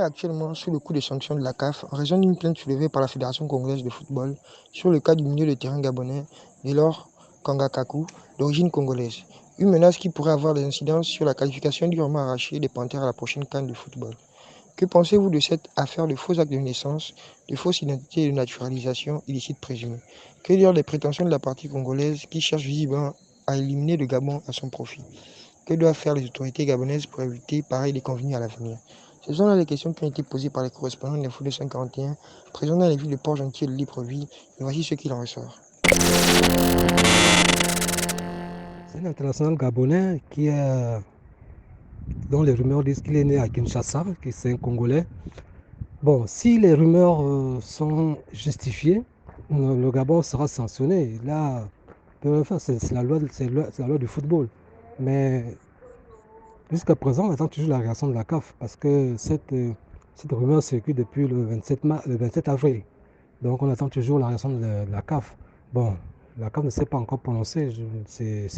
est actuellement sous le coup de sanctions de la CAF en raison d'une plainte soulevée par la Fédération congolaise de football sur le cas du milieu de terrain gabonais Delors Kangakaku, d'origine congolaise. Une menace qui pourrait avoir des incidences sur la qualification durement arrachée des Panthères à la prochaine CAN de football. Que pensez-vous de cette affaire de faux actes de naissance, de fausses identités et de naturalisation illicite présumée? Que dire des prétentions de la partie congolaise qui cherche visiblement à éliminer le Gabon à son profit? Que doivent faire les autorités gabonaises pour éviter pareil déconvenues à l'avenir? Ce sont là les questions qui ont été posées par les correspondants de l'Info 241, présents dans les villes de Port-Gentil et de Libreville, et voici ce qu'il en ressort. C'est un international gabonais dont les rumeurs disent qu'il est né à Kinshasa, que c'est un Congolais. Bon, si les rumeurs sont justifiées, le Gabon sera sanctionné. Là, c'est la loi du football. Mais jusqu'à présent, on attend toujours la réaction de la CAF parce que cette rumeur circule depuis le 27 avril. Donc on attend toujours la réaction de la CAF. Bon, la CAF ne s'est pas encore prononcée. C'est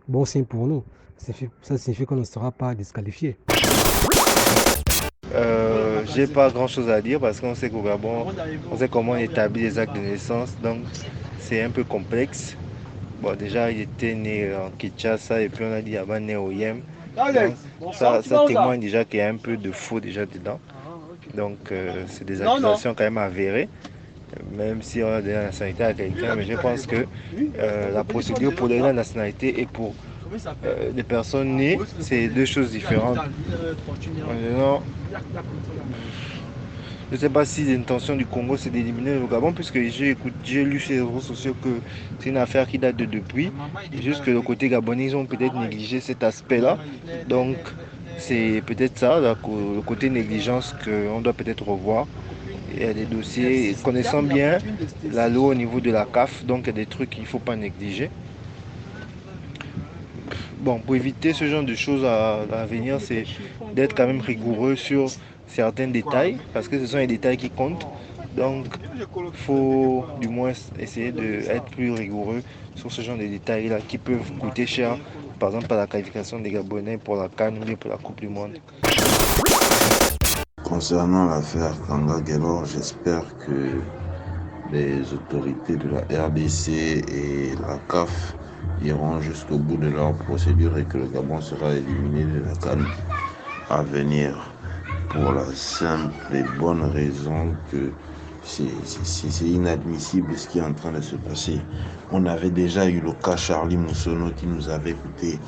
bon signe pour nous. Ça signifie qu'on ne sera pas disqualifié. J'ai pas grand chose à dire parce qu'on sait qu'au Gabon, on sait comment on établit les actes de naissance, donc c'est un peu complexe. Bon, déjà, il était né en Kinshasa et puis on a dit avant né au Yem. Donc, ça témoigne déjà qu'il y a un peu de faux déjà dedans. Donc, c'est des accusations quand même avérées, même si on a donné la nationalité à quelqu'un. Mais je pense que la procédure pour donner la nationalité et pour les personnes nées, c'est deux choses différentes. Maintenant, je ne sais pas si l'intention du Congo c'est d'éliminer le Gabon, puisque j'ai lu sur les réseaux sociaux que c'est une affaire qui date de depuis. Juste que le côté gabonais, ils ont peut-être négligé cet aspect-là. Donc, c'est peut-être ça, le côté négligence qu'on doit peut-être revoir. Il y a des dossiers, connaissant bien la loi au niveau de la CAF, donc il y a des trucs qu'il ne faut pas négliger. Bon, pour éviter ce genre de choses à venir, c'est d'être quand même rigoureux sur certains détails, parce que ce sont les détails qui comptent. Donc, il faut du moins essayer d'être plus rigoureux sur ce genre de détails-là qui peuvent coûter cher, par exemple à la qualification des Gabonais pour la CAN ou bien pour la Coupe du Monde. Concernant l'affaire Kanga Gelor, j'espère que les autorités de la RDC et la CAF iront jusqu'au bout de leur procédure et que le Gabon sera éliminé de la CAN à venir, pour la simple et bonne raison que c'est inadmissible ce qui est en train de se passer. On avait déjà eu le cas Charlie Moussono qui nous avait coûté,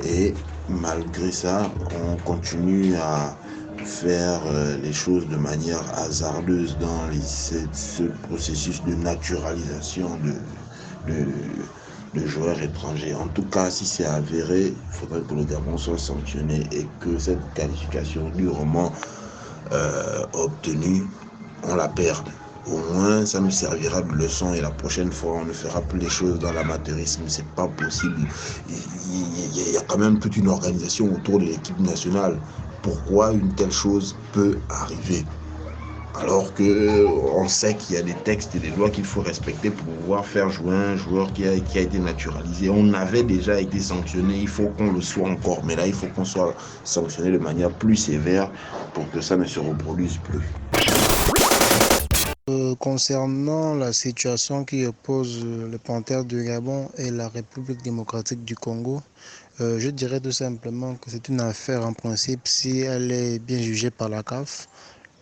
et malgré ça, on continue à faire les choses de manière hasardeuse dans ce processus de naturalisation de joueurs étrangers. En tout cas, si c'est avéré, il faudrait que le Gabon soit sanctionné et que cette qualification durement obtenue, on la perde. Au moins, ça nous servira de leçon et la prochaine fois, on ne fera plus les choses dans l'amateurisme. C'est pas possible. Il y a quand même toute une organisation autour de l'équipe nationale. Pourquoi une telle chose peut arriver? Alors qu'on sait qu'il y a des textes et des lois qu'il faut respecter pour pouvoir faire jouer un joueur qui a été naturalisé. On avait déjà été sanctionné, il faut qu'on le soit encore. Mais là, il faut qu'on soit sanctionné de manière plus sévère pour que ça ne se reproduise plus. Concernant la situation qui oppose le Panthère du Gabon et la République démocratique du Congo, je dirais tout simplement que c'est une affaire en principe si elle est bien jugée par la CAF.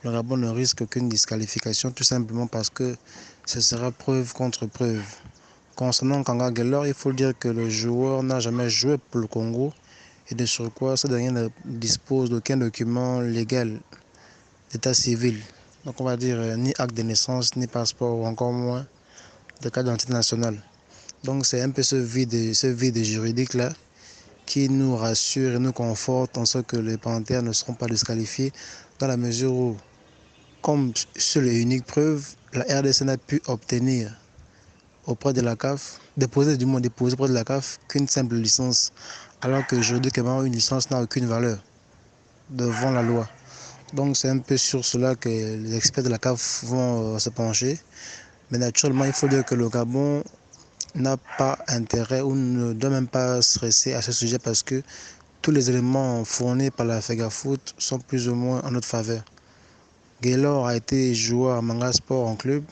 Le Gabon ne risque aucune disqualification tout simplement parce que ce sera preuve contre preuve. Concernant Kanga Gelor, il faut dire que le joueur n'a jamais joué pour le Congo et de surcroît, ce dernier ne dispose d'aucun document légal d'état civil. Donc on va dire ni acte de naissance, ni passeport, ou encore moins de carte d'identité nationale. Donc c'est un peu ce vide juridique-là qui nous rassure et nous conforte en ce que les Panthères ne seront pas disqualifiés dans la mesure où, comme seule et unique preuve, la RDC n'a pu obtenir auprès de la CAF, déposer auprès de la CAF qu'une simple licence, alors que juridiquement une licence n'a aucune valeur devant la loi. Donc c'est un peu sur cela que les experts de la CAF vont se pencher. Mais naturellement, il faut dire que le Gabon n'a pas intérêt ou ne doit même pas stresser à ce sujet parce que tous les éléments fournis par la FEGAFOOT sont plus ou moins en notre faveur. Gaylor a été joueur à Manga Sport en club.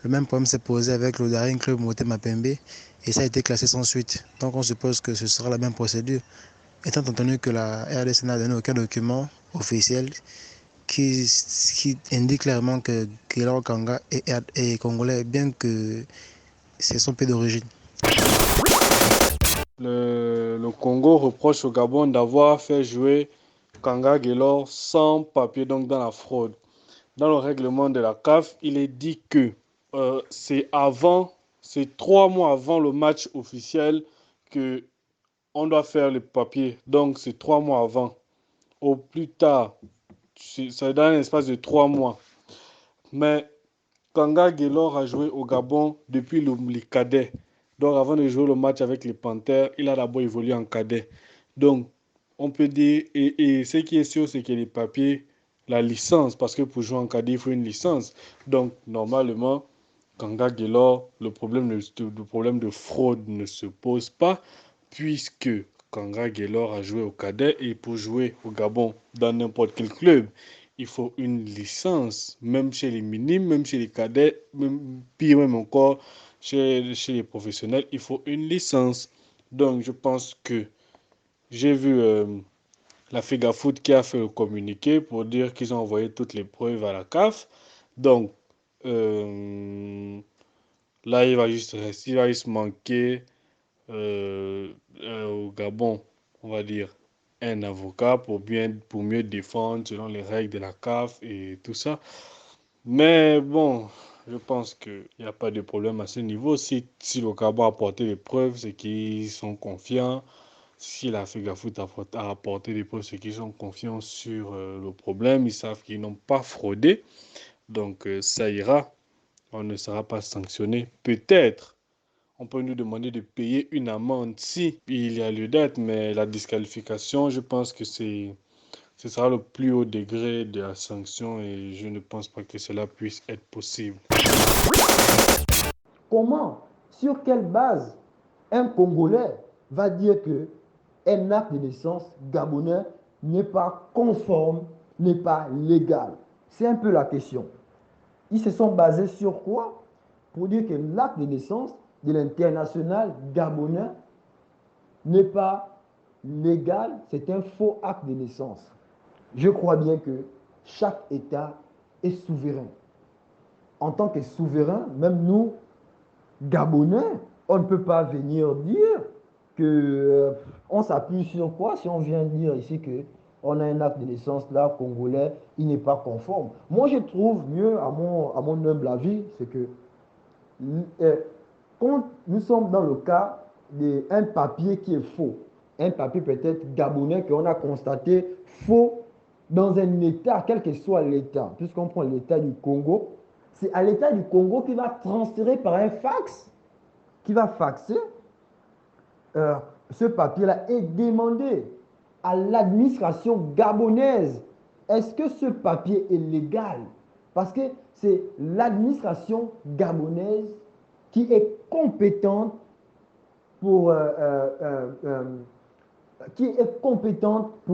Le même problème s'est posé avec le Daring Club Motema Pembe et ça a été classé sans suite. Donc on suppose que ce sera la même procédure, étant entendu que la RDC n'a donné aucun document officiel qui indique clairement que Gaylor Kanga est congolais, bien que c'est son pays d'origine. Le Congo reproche au Gabon d'avoir fait jouer Kanga Gaylor sans papier, donc dans la fraude. Dans le règlement de la CAF, il est dit que c'est 3 mois avant le match officiel que on doit faire le papier. Donc c'est 3 mois avant. Au plus tard, ça dans un espace de 3 mois. Mais Kanga Gaylor a joué au Gabon depuis les cadets. Donc avant de jouer le match avec les Panthères, il a d'abord évolué en cadet. Donc on peut dire, et ce qui est sûr, c'est que les papiers, la licence, parce que pour jouer en cadet, il faut une licence. Donc normalement, Kanga Gaylor, le problème de fraude ne se pose pas, puisque Kanga Gaylor a joué au cadet et pour jouer au Gabon dans n'importe quel club, il faut une licence, même chez les minimes, même chez les cadets, pire même encore, chez les professionnels, il faut une licence. Donc je pense que j'ai vu la FEGAFOOT qui a fait le communiqué pour dire qu'ils ont envoyé toutes les preuves à la CAF. Donc là, il va juste manquer au Gabon, on va dire, un avocat pour mieux défendre selon les règles de la CAF et tout ça. Mais bon, je pense qu'il n'y a pas de problème à ce niveau. Si le Gabon a apporté des preuves, c'est qu'ils sont confiants. Si la FEGAFOOT a apporté des preuves, c'est qu'ils sont confiants sur le problème. Ils savent qu'ils n'ont pas fraudé. Donc ça ira. On ne sera pas sanctionné. Peut-être on peut nous demander de payer une amende si il y a lieu d'être, mais la disqualification, je pense que ce sera le plus haut degré de la sanction et je ne pense pas que cela puisse être possible. Comment, sur quelle base un Congolais va dire que un acte de naissance gabonais n'est pas conforme, n'est pas légal? C'est un peu la question. Ils se sont basés sur quoi pour dire que l'acte de naissance de l'international gabonais n'est pas légal, c'est un faux acte de naissance? Je crois bien que chaque État est souverain. En tant que souverain, même nous, Gabonais, on ne peut pas venir dire que on s'appuie sur quoi si on vient dire ici que on a un acte de naissance là, congolais, il n'est pas conforme. Moi, je trouve mieux, à mon humble avis, c'est que quand nous sommes dans le cas d'un papier qui est faux, un papier peut-être gabonais qu'on a constaté faux dans un État, quel que soit l'État, puisqu'on prend l'État du Congo, c'est à l'État du Congo qui va transférer par un fax, qui va faxer ce papier-là et demander à l'administration gabonaise, est-ce que ce papier est légal? Parce que c'est l'administration gabonaise qui est compétente pour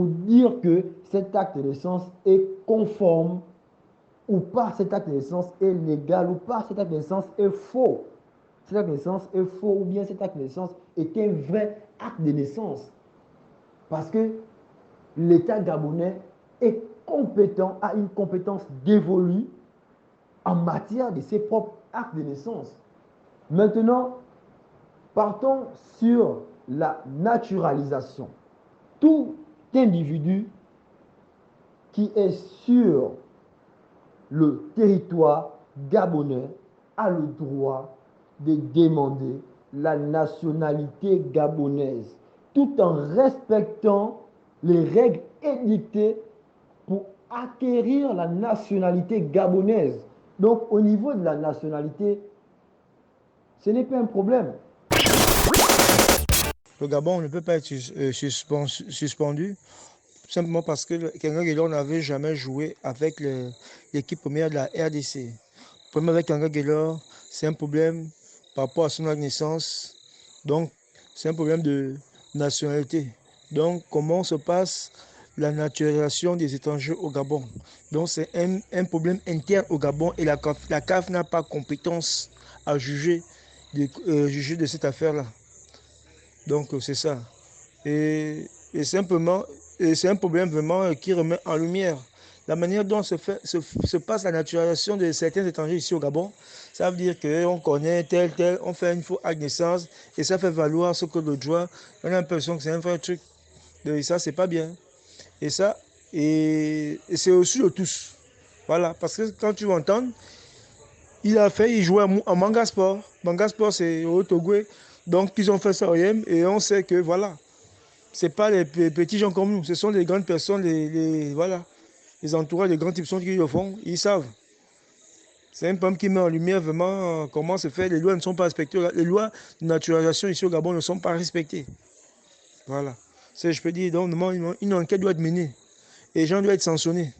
dire que cet acte de naissance est conforme ou pas, cet acte de naissance est légal ou pas, cet acte de naissance est faux. Cet acte de naissance est faux ou bien cet acte de naissance est un vrai acte de naissance. Parce que l'État gabonais est compétent, a une compétence dévolue en matière de ses propres actes de naissance. Maintenant, partons sur la naturalisation. Tout individu qui est sur le territoire gabonais a le droit de demander la nationalité gabonaise, tout en respectant les règles édictées pour acquérir la nationalité gabonaise. Donc, au niveau de la nationalité, ce n'est pas un problème. Le Gabon ne peut pas être suspendu, simplement parce que Kanga Gaylor n'avait jamais joué avec l'équipe première de la RDC. Le problème avec Kanga Gaylor, c'est un problème par rapport à son naissance. Donc, c'est un problème de nationalité. Donc, comment se passe la naturalisation des étrangers au Gabon? Donc, c'est un problème interne au Gabon et la CAF n'a pas compétence à juger de cette affaire-là. Donc, c'est ça. Et simplement, c'est un problème vraiment qui remet en lumière la manière dont se passe la naturalisation de certains étrangers ici au Gabon. Ça veut dire qu'on connaît tel, on fait une fausse acte de naissance et ça fait valoir ce que le droit. On a l'impression que c'est un vrai truc. Et ça, c'est pas bien. Et ça, et c'est aussi de tous. Voilà, parce que quand tu vas entendre, il jouait en Manga Sport. Manga Sport, c'est au Togo. Donc, ils ont fait ça au Yem et on sait que voilà, c'est pas les petits gens comme nous, ce sont les grandes personnes, voilà, les entourages, les grands types qui le font, ils savent. C'est un poème qui met en lumière vraiment comment se fait. Les lois ne sont pas respectées. Les lois de naturalisation ici au Gabon ne sont pas respectées. Voilà. Je peux dire, donc, une enquête doit être menée. Et les gens doivent être sanctionnés.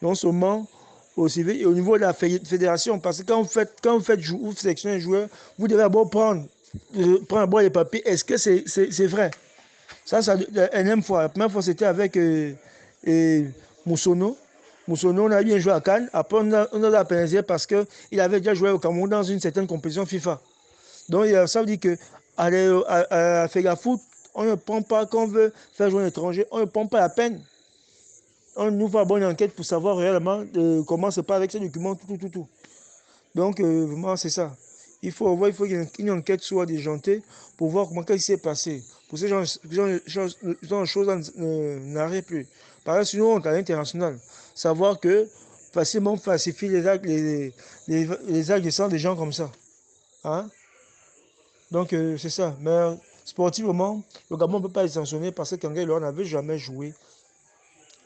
Non seulement au civil et au niveau de la fédération. Parce que quand vous sélectionnez un joueur, vous devez d'abord prendre les papiers. Est-ce que c'est vrai? Ça, la énième fois. La première fois, c'était avec Moussono. Moussono, on a bien joué à Cannes. Après, on a pénalisé parce qu'il avait déjà joué au Cameroun dans une certaine compétition FIFA. Donc, ça veut dire que à Fegafoot, on ne prend pas, quand on veut faire jouer un étranger, on ne prend pas la peine. On nous fait une enquête pour savoir réellement comment se passe avec ces documents, tout. Donc, vraiment, c'est ça. Il faut qu'une enquête soit déjantée pour voir qu'est-ce qui s'est passé. Pour ces gens de choses n'arrivent plus. Par exemple, sinon, on est à l'international. Savoir que facilement falsifie les actes de sang des gens comme ça. Hein? Donc, c'est ça. Mais sportivement, le Gabon ne peut pas être sanctionné parce que Kanga n'avait jamais joué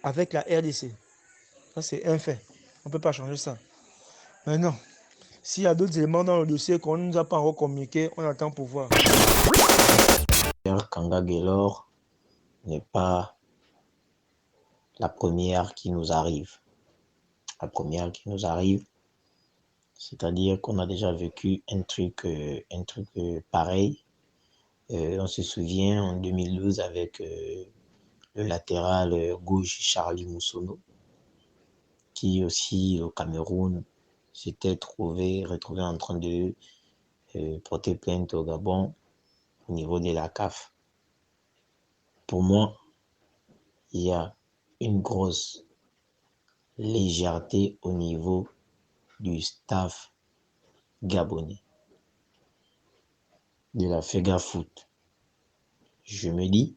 avec la RDC. Ça, c'est un fait. On ne peut pas changer ça. Mais non. S'il y a d'autres éléments dans le dossier qu'on ne nous a pas encore communiqué, on attend pour voir. Kanga Gaylor n'est pas la première qui nous arrive. La première qui nous arrive, c'est-à-dire qu'on a déjà vécu un truc pareil. On se souvient en 2012 avec le latéral gauche Charlie Moussono, qui aussi au Cameroun s'était retrouvé en train de porter plainte au Gabon au niveau de la CAF. Pour moi, il y a une grosse légèreté au niveau du staff gabonais, de la Fegafoot. Je me dis,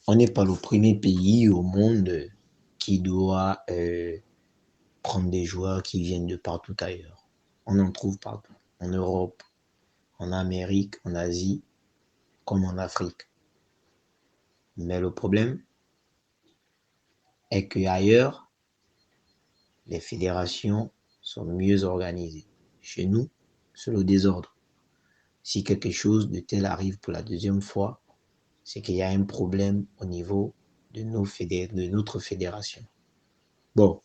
on n'est pas le premier pays au monde qui doit prendre des joueurs qui viennent de partout ailleurs. On en trouve partout, en Europe, en Amérique, en Asie, comme en Afrique. Mais le problème est qu'ailleurs, les fédérations sont mieux organisées. Chez nous, c'est le désordre. Si quelque chose de tel arrive pour la deuxième fois, c'est qu'il y a un problème au niveau de notre fédération. Bon,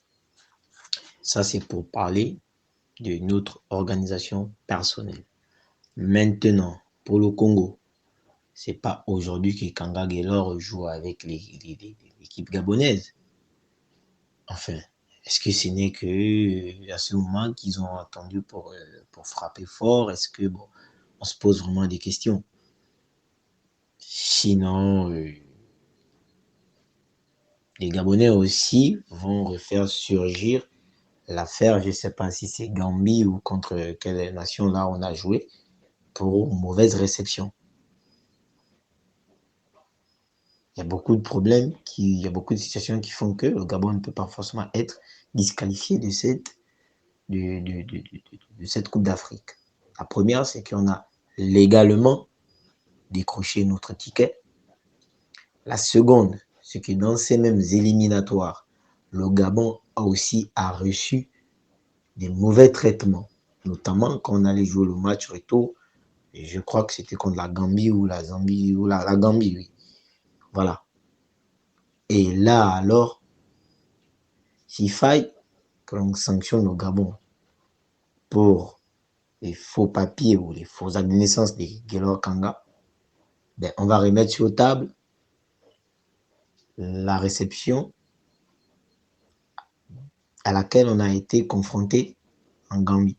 ça c'est pour parler de notre organisation personnelle. Maintenant, pour le Congo, c'est pas aujourd'hui que Kanga Gaylor joue avec l'équipe gabonaise. Enfin, est-ce que ce n'est que à ce moment qu'ils ont attendu pour frapper fort? Est-ce que on se pose vraiment des questions? Sinon, les Gabonais aussi vont refaire surgir l'affaire, je ne sais pas si c'est Gambie ou contre quelle nation là on a joué, pour mauvaise réception. Il y a beaucoup de problèmes, il y a beaucoup de situations qui font que le Gabon ne peut pas forcément être disqualifié de cette Coupe d'Afrique. La première, c'est qu'on a légalement décroché notre ticket. La seconde, c'est que dans ces mêmes éliminatoires, le Gabon a reçu des mauvais traitements, notamment quand on allait jouer le match retour. Et je crois que c'était contre la Gambie ou la Zambie, ou la Gambie, oui. Voilà. Et là, alors, s'il faille que l'on sanctionne le Gabon pour les faux papiers ou les faux actes de naissance de Gaylor Kanga, Ben, on va remettre sur table la réception à laquelle on a été confronté en Gambie.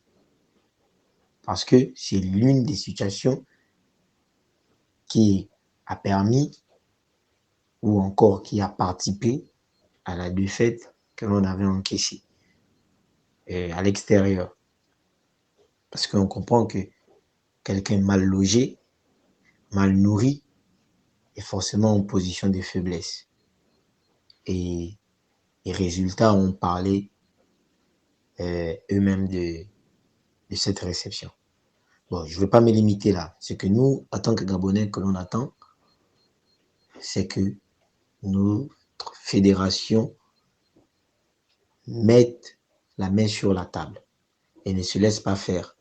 Parce que c'est l'une des situations qui a permis ou encore qui a participé à la défaite que l'on avait encaissée à l'extérieur. Parce qu'on comprend que quelqu'un mal logé, mal nourri, est forcément en position de faiblesse. Et les résultats ont parlé eux-mêmes de cette réception. Bon, je ne vais pas me limiter là. Ce que nous, en tant que Gabonais, que l'on attend, c'est que notre fédération mette la main sur la table et ne se laisse pas faire